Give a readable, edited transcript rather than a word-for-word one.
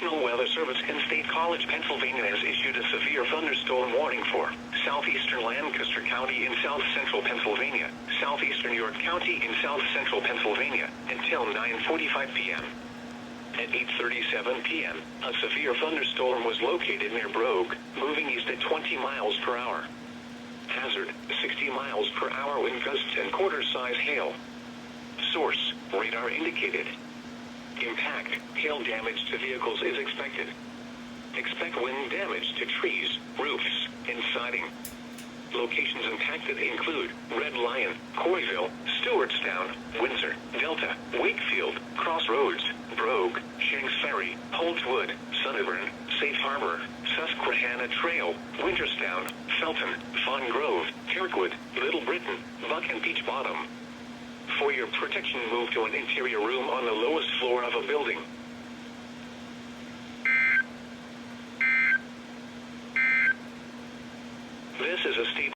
National Weather Service and State College, Pennsylvania has issued a severe thunderstorm warning for southeastern Lancaster County in south-central Pennsylvania, southeastern York County in south-central Pennsylvania, until 9:45 p.m. At 8:37 p.m., a severe thunderstorm was located near Brogue, moving east at 20 miles per hour. Hazard, 60 miles per hour wind gusts and quarter-size hail. Source, radar indicated. Impact, hail damage to vehicles is expected. Expect wind damage to trees, roofs, and siding. Locations impacted include Red Lion, Coryville, Stewartstown, Windsor, Delta, Wakefield, Crossroads, Brogue, Shanks Ferry, Holtzwood, Sunderburn, Safe Harbor, Susquehanna Trail, Winterstown, Felton, Fawn Grove, Kirkwood, Little Britain, Buck and Peach Bottom. For your protection, move to an interior room on the lowest floor of a building. This is a state